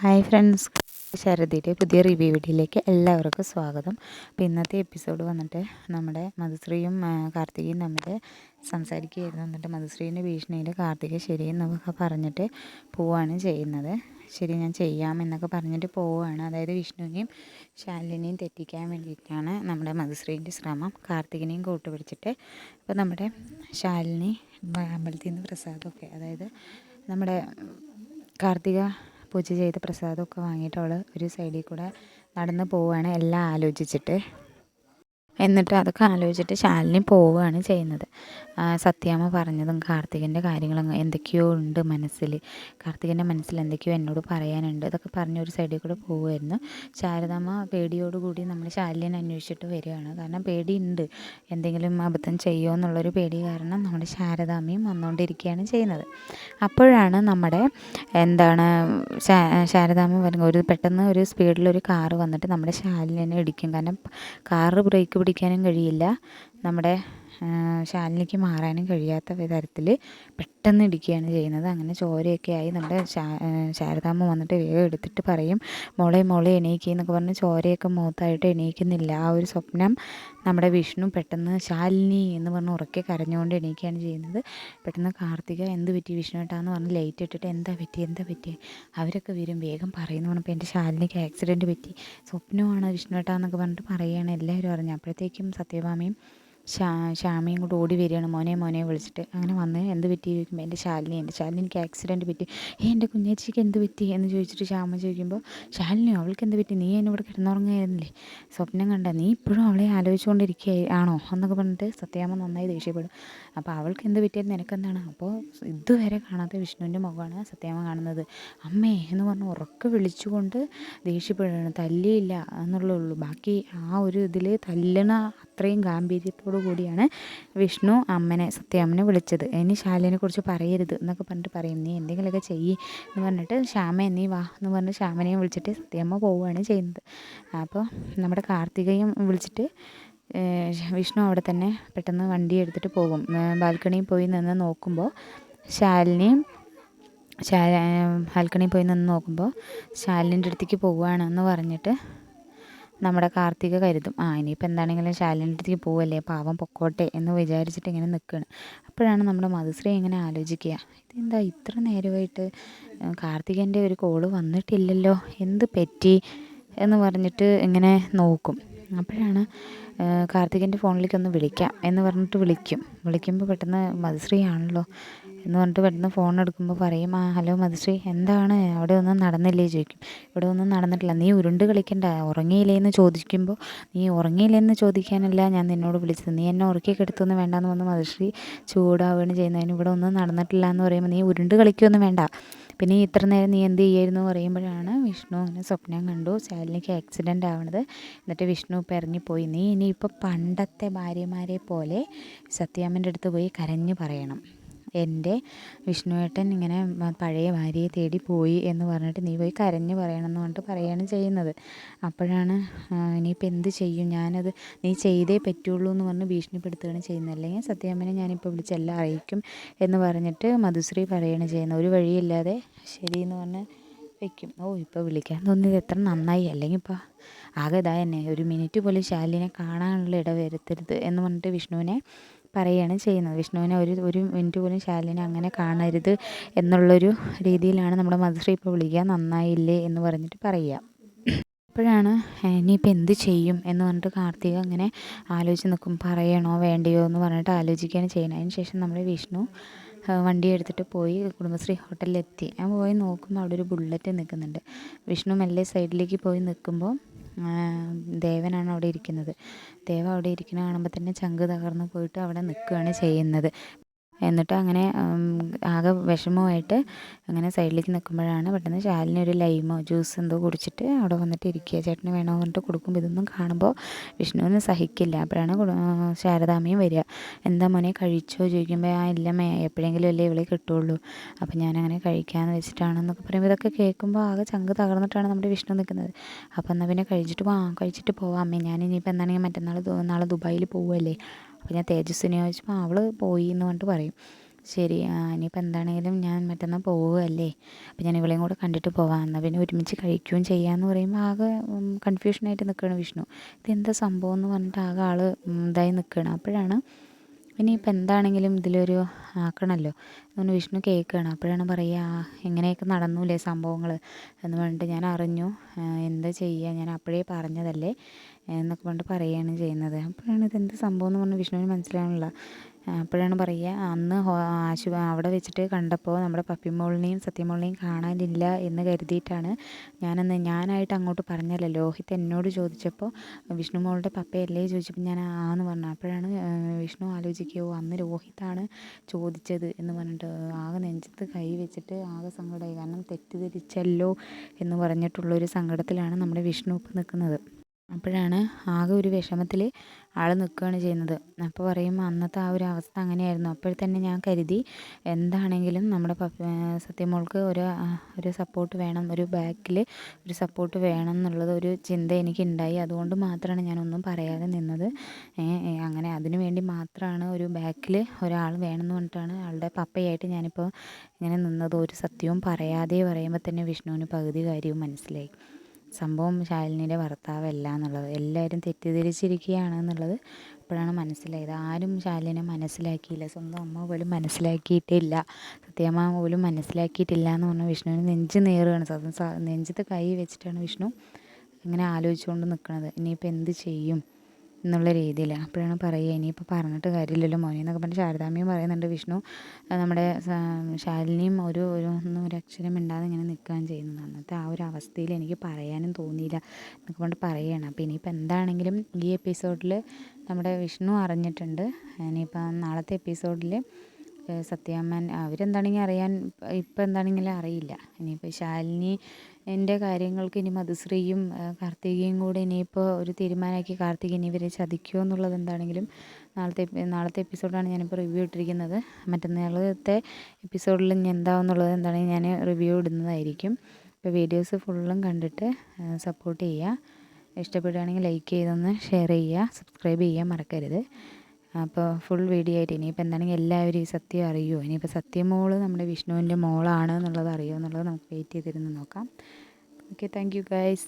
Hi friends, ശരതിയുടെ പുതിയ review വീഡിയോയിലേക്ക് എല്ലാവർക്കും സ്വാഗതം. അപ്പോൾ ഇന്നത്തെ എപ്പിസോഡ് വന്നിട്ട് നമ്മുടെ മധുശ്രീയും കാർത്തികയും തമ്മിൽ സംസാരിക്കുകയായിരുന്നു. എന്നിട്ട് മധുശ്രീൻ്റെ ഭീഷണിയിൽ കാർത്തിക ശരിയെന്നൊക്കെ പറഞ്ഞിട്ട് പോവുകയാണ് ചെയ്യുന്നത്. ശരി, ഞാൻ ചെയ്യാം എന്നൊക്കെ പറഞ്ഞിട്ട് പോവുകയാണ്. അതായത് വിഷ്ണുവിനെയും ശാലിനിയും തെറ്റിക്കാൻ വേണ്ടിയിട്ടാണ് നമ്മുടെ മധുശ്രീൻ്റെ ശ്രമം. കാർത്തികിനെയും കൂട്ടുപിടിച്ചിട്ട് ഇപ്പോൾ നമ്മുടെ ശാലിനി അമ്പലത്തിൽ നിന്ന് പ്രസാദമൊക്കെ, അതായത് നമ്മുടെ കാർത്തിക പൂജ ചെയ്ത പ്രസാദമൊക്കെ വാങ്ങിയിട്ട് അവൾ ഒരു സൈഡിൽ കൂടെ നടന്ന് പോവുകയാണ്, എല്ലാം ആലോചിച്ചിട്ട്. എന്നിട്ട് അതൊക്കെ ആലോചിച്ചിട്ട് ശാലിനി പോവുകയാണ് ചെയ്യുന്നത്. സത്യാമ്മ പറഞ്ഞതും കാർത്തികൻ്റെ കാര്യങ്ങളും എന്തൊക്കെയോ ഉണ്ട് മനസ്സിൽ, കാർത്തികൻ്റെ മനസ്സിൽ എന്തൊക്കെയോ എന്നോട് പറയാനുണ്ട്, ഇതൊക്കെ പറഞ്ഞ് ഒരു സൈഡിൽ കൂടെ പോവുമായിരുന്നു. ശാരദാമ്മ പേടിയോടുകൂടി നമ്മൾ ശാലിനിയെ അന്വേഷിച്ചിട്ട് വരികയാണ്. കാരണം പേടിയുണ്ട്, എന്തെങ്കിലും അബദ്ധം ചെയ്യുമോ എന്നുള്ളൊരു പേടി കാരണം നമ്മുടെ ശാരദാമ്മയും വന്നുകൊണ്ടിരിക്കുകയാണ് ചെയ്യുന്നത്. അപ്പോഴാണ് നമ്മുടെ ശാരദാമ്മ വരുന്നത്, പെട്ടെന്ന് ഒരു സ്പീഡിലൊരു കാറ് വന്നിട്ട് നമ്മുടെ ശാലിനിയെ ഇടിക്കും. കാരണം കാറ് ബ്രേക്ക് പിടിക്കാനും കഴിയില്ല, നമ്മുടെ ശാലിനിക്ക് മാറാനും കഴിയാത്ത തരത്തിൽ പെട്ടെന്ന് ഇടിക്കുകയാണ് ചെയ്യുന്നത്. അങ്ങനെ ചോരയൊക്കെ ആയി നമ്മുടെ ശാരദാമ്മ വന്നിട്ട് വേഗം എടുത്തിട്ട് പറയും, മോളെ എണീക്കുക എന്നൊക്കെ പറഞ്ഞ് ചോരയൊക്കെ മുഖത്തായിട്ട് എണീക്കുന്നില്ല. ആ ഒരു സ്വപ്നം നമ്മുടെ വിഷ്ണു പെട്ടെന്ന് ശാലിനി എന്ന് പറഞ്ഞ് ഉറക്കെ കരഞ്ഞുകൊണ്ട് എണീക്കുകയാണ് ചെയ്യുന്നത്. പെട്ടെന്ന് കാർത്തിക എന്ത് പറ്റി വിഷ്ണു ഏട്ടാന്ന് പറഞ്ഞ് ലൈറ്റ് ഇട്ടിട്ട് എന്താ പറ്റി അവരൊക്കെ വരും, വേഗം പറയുന്നു പറഞ്ഞപ്പോൾ എൻ്റെ ശാലിനിക്ക് ആക്സിഡൻറ്റ് പറ്റി, സ്വപ്നമാണ് വിഷ്ണു ഏട്ടാന്നൊക്കെ പറഞ്ഞിട്ട് പറയുകയാണ്. എല്ലാവരും അറിഞ്ഞു. അപ്പോഴത്തേക്കും സത്യഭാമയും ശ്യാമയും കൂടെ ഓടി വരികയാണ്, മോനെ വിളിച്ചിട്ട്. അങ്ങനെ വന്ന് എന്ത് പറ്റി ചോദിക്കുമ്പോൾ എൻ്റെ ശാലിനിക്ക് ആക്സിഡൻറ്റ് പറ്റി. എൻ്റെ കുഞ്ഞേച്ചിക്ക് എന്ത് പറ്റി എന്ന് ചോദിച്ചിട്ട് ശ്യാമ ചോദിക്കുമ്പോൾ, ശാലിനിയോ, അവൾക്ക് എന്ത് പറ്റി, നീ എന്നോട് കിടന്നുറങ്ങുകയായിരുന്നില്ലേ, സ്വപ്നം കണ്ട, നീ ഇപ്പോഴും അവളെ ആലോചിച്ചുകൊണ്ടിരിക്കുകയാണോ എന്നൊക്കെ പറഞ്ഞിട്ട് സത്യാമ്മ നന്നായി ദേഷ്യപ്പെടും. അപ്പോൾ അവൾക്ക് എന്ത് പറ്റിയത് നിനക്കെന്താണ്? അപ്പോൾ ഇതുവരെ കാണാത്ത വിഷ്ണുവിൻ്റെ മുഖമാണ് സത്യാമ്മ കാണുന്നത്. അമ്മേ എന്ന് പറഞ്ഞ് ഉറക്കെ വിളിച്ചുകൊണ്ട് ദേഷ്യപ്പെടുകയാണ്. തല്ലിയില്ല എന്നുള്ളൂ, ബാക്കി ആ ഒരു ഇതിൽ തല്ലണ അത്രയും ഗാംഭീര്യത്തോടു കൂടിയാണ് വിഷ്ണു സത്യാമ്മനെ വിളിച്ചത്. ഇനി ശാലിനെ കുറിച്ച് പറയരുത് എന്നൊക്കെ പറഞ്ഞിട്ട് പറയും, നീ എന്തെങ്കിലുമൊക്കെ ചെയ്യ് എന്ന് പറഞ്ഞിട്ട് ശ്യാമ നീ വാ എന്ന് പറഞ്ഞ് ശ്യാമനെയും വിളിച്ചിട്ട് സത്യാമ്മ പോവുകയാണ് ചെയ്യുന്നത്. അപ്പോൾ നമ്മുടെ കാർത്തികയും വിളിച്ചിട്ട് വിഷ്ണു അവിടെ തന്നെ പെട്ടെന്ന് വണ്ടി എടുത്തിട്ട് പോകും. ബാൽക്കണിയിൽ പോയി നിന്ന് നോക്കുമ്പോൾ ശാലിനിൻ്റെ അടുത്തേക്ക് പോവുകയാണെന്ന് പറഞ്ഞിട്ട് നമ്മുടെ കാർത്തിക കരുതും, ഇനിയിപ്പോൾ എന്താണെങ്കിലും ശാലിനിൻ്റെ അടുത്തേക്ക് പോവല്ലേ, പാവം പൊക്കോട്ടെ എന്ന് വിചാരിച്ചിട്ട് ഇങ്ങനെ നിൽക്കുകയാണ്. അപ്പോഴാണ് നമ്മുടെ മധുശ്രീ ഇങ്ങനെ ആലോചിക്കുക, ഇതെന്താ ഇത്ര നേരമായിട്ട് കാർത്തികൻ്റെ ഒരു കോള് വന്നിട്ടില്ലല്ലോ, എന്ത് പറ്റി എന്ന് പറഞ്ഞിട്ട് ഇങ്ങനെ നോക്കും. അപ്പോഴാണ് കാർത്തികൻ്റെ ഫോണിലേക്ക് ഒന്ന് വിളിക്കാം എന്ന് പറഞ്ഞിട്ട് വിളിക്കുമ്പോൾ പെട്ടെന്ന് മധുശ്രീ ആണല്ലോ എന്ന് പറഞ്ഞിട്ട് പെട്ടെന്ന് ഫോൺ എടുക്കുമ്പോൾ പറയും, ഹലോ മധുശ്രീ, എന്താണ് അവിടെ ഒന്നും നടന്നില്ലേ ചോദിക്കും. ഇവിടെ ഒന്നും നടന്നിട്ടില്ല, നീ ഉരുണ്ട് കളിക്കണ്ട, ഉറങ്ങിയില്ലേന്ന് ചോദിക്കുമ്പോൾ, നീ ഉറങ്ങിയില്ലെന്ന് ചോദിക്കാനല്ല ഞാൻ നിന്നോട് വിളിച്ചത്, നീ എന്നെ ഉറക്കി കെടുത്തൊന്നും വേണ്ടാന്ന് വന്ന് മധുശ്രീ ചൂടാവുകയാണ് ചെയ്യുന്നതിന്. ഇവിടെ ഒന്നും നടന്നിട്ടില്ല എന്ന് പറയുമ്പോൾ നീ ഉരുണ്ട് കളിക്കുകയൊന്നും വേണ്ട, പിന്നെ ഇത്ര നേരം നീ എന്ത് ചെയ്യായിരുന്നു പറയുമ്പോഴാണ് വിഷ്ണു അങ്ങനെ സ്വപ്നം കണ്ടു ശാലിനിക്ക് ആക്സിഡൻ്റ് ആവണത്. എന്നിട്ട് വിഷ്ണു ഇപ്പം ഇറങ്ങിപ്പോയി, നീ ഇനിയിപ്പോൾ പണ്ടത്തെ ഭാര്യമാരെ പോലെ സത്യാമ്മൻ്റെ അടുത്ത് പോയി കരഞ്ഞു പറയണം, എൻ്റെ വിഷ്ണുവേട്ടൻ ഇങ്ങനെ പഴയ ഭാര്യയെ തേടി പോയി എന്ന് പറഞ്ഞിട്ട് നീ പോയി കരഞ്ഞു പറയണം എന്ന് പറഞ്ഞിട്ട് പറയുകയാണ് ചെയ്യുന്നത്. അപ്പോഴാണ് ഇനിയിപ്പോൾ എന്ത് ചെയ്യും, ഞാനത് നീ ചെയ്തേ പറ്റുള്ളൂ എന്ന് പറഞ്ഞ് ഭീഷണിപ്പെടുത്തുകയാണ് ചെയ്യുന്നത്, അല്ലെങ്കിൽ സത്യാമ്മനെ ഞാനിപ്പോൾ വിളിച്ചെല്ലാം അറിയിക്കും എന്ന് പറഞ്ഞിട്ട് മധുശ്രീ പറയുകയാണ് ചെയ്യുന്നത്. ഒരു വഴിയില്ലാതെ ശരിയെന്ന് പറഞ്ഞ് വയ്ക്കും. ഇപ്പോൾ വിളിക്കാൻ തോന്നിയത് എത്ര നന്നായി, അല്ലെങ്കിൽ ഇപ്പോൾ ആകെ ഇതാ തന്നെ, ഒരു മിനിറ്റ് പോലും ശാലിനെ കാണാനുള്ള ഇടവരുത്തരുത് എന്ന് പറഞ്ഞിട്ട് വിഷ്ണുവിനെ പറയുകയാണ് ചെയ്യുന്നത്. വിഷ്ണുവിനെ ഒരു മിനിറ്റ് പോലും ശാലിനെ അങ്ങനെ കാണരുത് എന്നുള്ളൊരു രീതിയിലാണ് നമ്മുടെ മധുശ്രീ ഇപ്പോൾ വിളിക്കുക, നന്നായില്ലേ എന്ന് പറഞ്ഞിട്ട് പറയുക. അപ്പോഴാണ് ഇനിയിപ്പോൾ എന്ത് ചെയ്യും എന്ന് പറഞ്ഞിട്ട് കാർത്തിക അങ്ങനെ ആലോചിച്ച് നിൽക്കും, പറയണോ വേണ്ടയോ എന്ന് പറഞ്ഞിട്ട് ആലോചിക്കുകയാണ് ചെയ്യുന്നത്. അതിന് ശേഷം നമ്മൾ വിഷ്ണു വണ്ടി എടുത്തിട്ട് പോയി കുടുംബശ്രീ ഹോട്ടലിലെത്തി. ഞാൻ പോയി നോക്കുമ്പോൾ അവിടെ ഒരു ബുള്ളറ്റ് നിൽക്കുന്നുണ്ട്. വിഷ്ണു മെല്ലെ സൈഡിലേക്ക് പോയി നിൽക്കുമ്പോൾ ദേവനാണ് അവിടെ ഇരിക്കുന്നത്. ദേവ അവിടെ ഇരിക്കുന്നത് കാണുമ്പോൾ തന്നെ ചങ്ക് തകർന്ന് പോയിട്ട് അവിടെ നിൽക്കുകയാണ് ചെയ്യുന്നത്. എന്നിട്ട് അങ്ങനെ ആകെ വിഷമമായിട്ട് അങ്ങനെ സൈഡിലേക്ക് നിൽക്കുമ്പോഴാണ് പെട്ടെന്ന് ശാലിനി ഒരു ലൈമോ ജ്യൂസ് എന്തോ കുടിച്ചിട്ട് അവിടെ വന്നിട്ട് ഇരിക്കുക. ചേട്ടന് വേണോ പറഞ്ഞിട്ട് കൊടുക്കുമ്പോൾ ഇതൊന്നും കാണുമ്പോൾ വിഷ്ണുവിന് സഹിക്കില്ല. അപ്പോഴാണ് ശാരദാമ്മയും വരിക. എന്താ മോനെ കഴിച്ചോ ചോദിക്കുമ്പോൾ, ഇല്ലമ്മേ, എപ്പോഴെങ്കിലും അല്ലേ ഇവളെ കിട്ടുള്ളൂ, അപ്പോൾ ഞാനങ്ങനെ കഴിക്കാമെന്ന് വെച്ചിട്ടാണെന്നൊക്കെ പറയുമ്പോൾ ഇതൊക്കെ കേൾക്കുമ്പോൾ ആകെ ചങ്ക് തകർന്നിട്ടാണ് നമ്മുടെ വിഷ്ണു നിൽക്കുന്നത്. അപ്പോൾ എന്നാൽ പിന്നെ കഴിച്ചിട്ട് പോവാം അമ്മേ, ഞാനിനിയിപ്പോൾ എന്താണെങ്കിൽ നാളെ ദുബായിൽ പോവുമല്ലേ, അപ്പോൾ ഞാൻ തേജസ്വിനെ ചോദിച്ചപ്പോൾ അവൾ പോയി എന്ന് പറഞ്ഞിട്ട് പറയും. ശരി, ഇനിയിപ്പോൾ എന്താണെങ്കിലും ഞാൻ മറ്റന്നാൾ പോവുകയല്ലേ, അപ്പോൾ ഞാൻ ഇവളെയും കൂടെ കണ്ടിട്ട് പോവാം, എന്നാൽ പിന്നെ ഒരുമിച്ച് കഴിക്കുകയും ചെയ്യാമെന്ന് പറയുമ്പോൾ ആകെ കൺഫ്യൂഷനായിട്ട് നിൽക്കുകയാണ് വിഷ്ണു. ഇതെന്താ സംഭവം എന്ന് പറഞ്ഞിട്ട് ആകെ ആൾ ഇതായി നിൽക്കുകയാണ്. അപ്പോഴാണ് ഇനിയിപ്പോൾ എന്താണെങ്കിലും ഇതിലൊരു ആക്കണമല്ലോ എന്ന് വിഷ്ണു കേൾക്കുകയാണ്. അപ്പോഴാണ് പറയുക, ഇങ്ങനെയൊക്കെ നടന്നൂലേ സംഭവങ്ങൾ എന്ന് പറഞ്ഞിട്ട്, ഞാൻ അറിഞ്ഞു, എന്താ ചെയ്യുക, ഞാൻ അപ്പോഴേ പറഞ്ഞതല്ലേ എന്നൊക്കെ പറഞ്ഞിട്ട് പറയുകയാണ് ചെയ്യുന്നത്. അപ്പോഴാണ് ഇതെന്ത് സംഭവം എന്ന് പറഞ്ഞ് വിഷ്ണുവിന് മനസ്സിലാവണില്ല. അപ്പോഴാണ് പറയുക, അന്ന് അവിടെ വെച്ചിട്ട് കണ്ടപ്പോൾ നമ്മുടെ പപ്പിമോളിനെയും സത്യമോളിനെയും കാണാനില്ല എന്ന് കരുതിയിട്ടാണ് ഞാനായിട്ട് അങ്ങോട്ട് പറഞ്ഞല്ലോ. ലോഹിത് എന്നോട് ചോദിച്ചപ്പോൾ വിഷ്ണു മോളുടെ പപ്പയല്ലേ ചോദിച്ചപ്പോൾ ഞാൻ ആന്ന് പറഞ്ഞു. അപ്പോഴാണ് വിഷ്ണു ആലോചിക്കുകയോ അന്ന് രോഹിത്താണ് ചോദിച്ചത് എന്ന് പറഞ്ഞിട്ട് ആകെ നെഞ്ചത്ത് കൈ വെച്ചിട്ട് ആകെ സങ്കടമായി. കാരണം തെറ്റിദ്ധരിച്ചല്ലോ എന്ന് പറഞ്ഞിട്ടുള്ളൊരു സങ്കടത്തിലാണ് നമ്മുടെ വിഷ്ണു ഇപ്പം നിൽക്കുന്നത്. അപ്പോഴാണ് ആകെ ഒരു വിഷമത്തിൽ ആൾ നിൽക്കുകയാണ് ചെയ്യുന്നത്. അപ്പോൾ പറയും, അന്നത്തെ ആ ഒരു അവസ്ഥ അങ്ങനെയായിരുന്നു. അപ്പോൾ തന്നെ ഞാൻ കരുതി എന്താണെങ്കിലും നമ്മുടെ സത്യമോൾക്ക് ഒരു സപ്പോർട്ട് വേണം, ഒരു ബാക്കിൽ ഒരു സപ്പോർട്ട് വേണം എന്നുള്ളത് ഒരു ചിന്ത എനിക്കുണ്ടായി. അതുകൊണ്ട് മാത്രമാണ് ഞാനൊന്നും പറയാതെ നിന്നത്. അങ്ങനെ അതിനു വേണ്ടി മാത്രമാണ് ഒരു ബാക്കിൽ ഒരാൾ വേണമെന്ന് പറഞ്ഞിട്ടാണ് ആളുടെ പപ്പയായിട്ട് ഞാനിപ്പോൾ ഇങ്ങനെ നിന്നത്. ഒരു സത്യവും പറയാതെ പറയുമ്പോൾ തന്നെ വിഷ്ണുവിന് പകുതി കാര്യവും മനസ്സിലായി. സംഭവം ശാലിനിയുടെ ഭർത്താവല്ല എന്നുള്ളത്, എല്ലാവരും തെറ്റിദ്ധരിച്ചിരിക്കുകയാണ് എന്നുള്ളത് അപ്പോഴാണ് മനസ്സിലായത്. ആരും ശാലിനെ മനസ്സിലാക്കിയില്ല, സ്വന്തം അമ്മ പോലും മനസ്സിലാക്കിയിട്ടില്ല, സത്യമ്മ പോലും മനസ്സിലാക്കിയിട്ടില്ല എന്ന് പറഞ്ഞാൽ വിഷ്ണുവിന് നെഞ്ച് നേറുകയാണ്. നെഞ്ചത്ത് കൈ വെച്ചിട്ടാണ് വിഷ്ണു ഇങ്ങനെ ആലോചിച്ചുകൊണ്ട് നിൽക്കുന്നത്, ഇനിയിപ്പോൾ എന്ത് ചെയ്യും എന്നുള്ള രീതിയിൽ. അപ്പോഴാണ് പറയുക, ഇനിയിപ്പോൾ പറഞ്ഞിട്ട് കാര്യമില്ലല്ലോ മോനെ എന്നൊക്കെ പറഞ്ഞ് ശാരദാമ്മയും പറയുന്നുണ്ട്. വിഷ്ണു നമ്മുടെ ശാലിനിയും ഒന്നും ഒരു അക്ഷരം മിണ്ടാതെ ഇങ്ങനെ നിൽക്കുകയും ചെയ്യുന്നത്. അന്നത്തെ ആ ഒരു അവസ്ഥയിൽ എനിക്ക് പറയാനും തോന്നിയില്ല എന്നൊക്കെ പറഞ്ഞിട്ട് പറയുകയാണ്. അപ്പോൾ ഇനിയിപ്പോൾ എന്താണെങ്കിലും ഈ എപ്പിസോഡിൽ നമ്മുടെ വിഷ്ണു അറിഞ്ഞിട്ടുണ്ട്. ഇനിയിപ്പോൾ നാളത്തെ എപ്പിസോഡിൽ സത്യാമ്മൻ അവരെന്താണെങ്കിൽ അറിയാൻ ഇപ്പം എന്താണെങ്കിലും അറിയില്ല. ഇനിയിപ്പോൾ ശാലിനി എൻ്റെ കാര്യങ്ങൾക്ക് ഇനി മധുശ്രീയും കാർത്തികയും കൂടെ ഇനിയിപ്പോൾ ഒരു തീരുമാനമാക്കി കാർത്തിക ഇനി ഇവരെ ചതിക്കുമോ എന്നുള്ളത് എന്താണെങ്കിലും നാളത്തെ എപ്പിസോഡാണ് ഞാനിപ്പോൾ റിവ്യൂ ഇട്ടിരിക്കുന്നത്. മറ്റന്നാളത്തെ എപ്പിസോഡിൽ ഇനി എന്താണെന്നുള്ളത് എന്താണെങ്കിൽ ഞാൻ റിവ്യൂ ഇടുന്നതായിരിക്കും. ഇപ്പോൾ വീഡിയോസ് ഫുള്ളും കണ്ടിട്ട് സപ്പോർട്ട് ചെയ്യുക. ഇഷ്ടപ്പെടുകയാണെങ്കിൽ ലൈക്ക് ചെയ്തൊന്ന് ഷെയർ ചെയ്യുക, സബ്സ്ക്രൈബ് ചെയ്യാൻ മറക്കരുത്. അപ്പോൾ ഫുൾ വീഡിയോ ആയിട്ട് ഇനിയിപ്പോൾ എന്താണെങ്കിൽ എല്ലാവരും ഈ സത്യം അറിയുമോ, ഇനിയിപ്പോൾ സത്യമോള് നമ്മുടെ വിഷ്ണുവിൻ്റെ മോളാണ് എന്നുള്ളത് അറിയുമോ എന്നുള്ളത് നമുക്ക് വെയിറ്റ് ചെയ്തിരുന്ന് നോക്കാം. Okay, thank you guys.